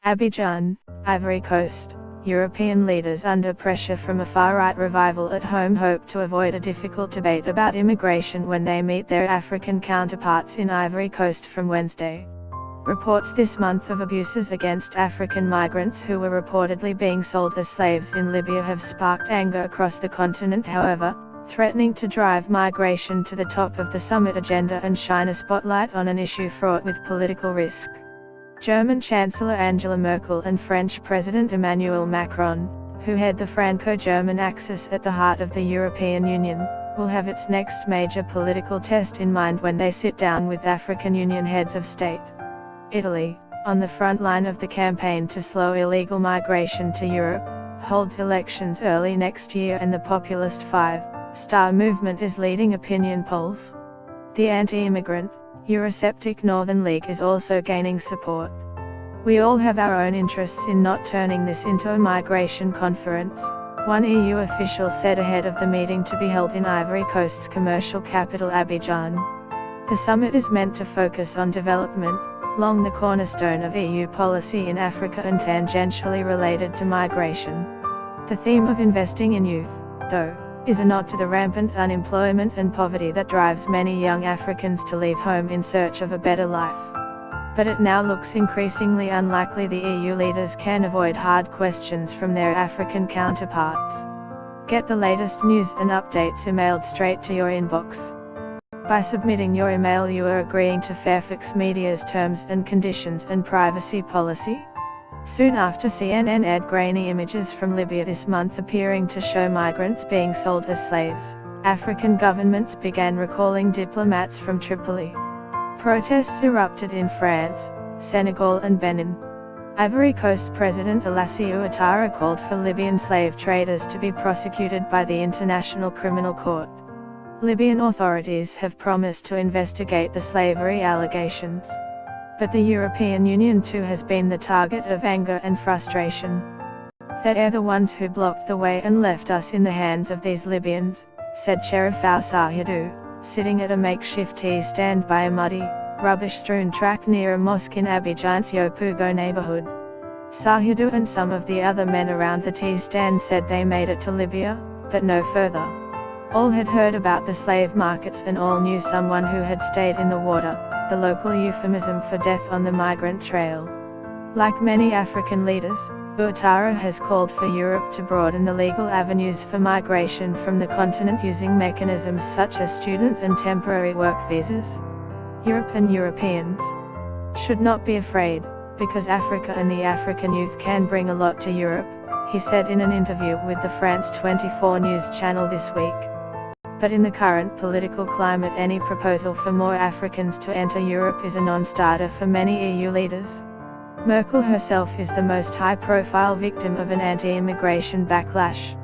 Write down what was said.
Abidjan, Ivory Coast. European leaders under pressure from a far-right revival at home hope to avoid a difficult debate about immigration when they meet their African counterparts in Ivory Coast from Wednesday. Reports this month of abuses against African migrants who were reportedly being sold as slaves in Libya have sparked anger across the continent, however, threatening to drive migration to the top of the summit agenda and shine a spotlight on an issue fraught with political risk. German Chancellor Angela Merkel and French President Emmanuel Macron, who head the Franco-German axis at the heart of the European Union, will have its next major political test in mind when they sit down with African Union heads of state. Italy, on the front line of the campaign to slow illegal migration to Europe, holds elections early next year, and the populist Five-Star Movement is leading opinion polls. The anti-immigrant, Eurosceptic Northern League is also gaining support. We all have our own interests in not turning this into a migration conference, one EU official said ahead of the meeting to be held in Ivory Coast's commercial capital Abidjan. The summit is meant to focus on development, long the cornerstone of EU policy in Africa and tangentially related to migration. The theme of investing in youth, though, is a nod to the rampant unemployment and poverty that drives many young Africans to leave home in search of a better life. But it now looks increasingly unlikely the EU leaders can avoid hard questions from their African counterparts. Get the latest news and updates emailed straight to your inbox. By submitting your email, you are agreeing to Fairfax Media's terms and conditions and privacy policy. Soon after CNN aired grainy images from Libya this month appearing to show migrants being sold as slaves, African governments began recalling diplomats from Tripoli. Protests erupted in France, Senegal and Benin. Ivory Coast President Alassane Ouattara called for Libyan slave traders to be prosecuted by the International Criminal Court. Libyan authorities have promised to investigate the slavery allegations. But the European Union too has been the target of anger and frustration. They're the ones who blocked the way and left us in the hands of these Libyans, said Cherifou Sahiedou, sitting at a makeshift tea stand by a muddy, rubbish-strewn track near a mosque in Abidjan's Yopougo neighborhood. Sahiedou and some of the other men around the tea stand said they made it to Libya, but no further. All had heard about the slave markets and all knew someone who had stayed in the water, the local euphemism for death on the migrant trail. Like many African leaders, Ouattara has called for Europe to broaden the legal avenues for migration from the continent using mechanisms such as student and temporary work visas. Europe and Europeans should not be afraid, because Africa and the African youth can bring a lot to Europe, he said in an interview with the France 24 news channel this week. But in the current political climate, any proposal for more Africans to enter Europe is a non-starter for many EU leaders. Merkel herself is the most high-profile victim of an anti-immigration backlash.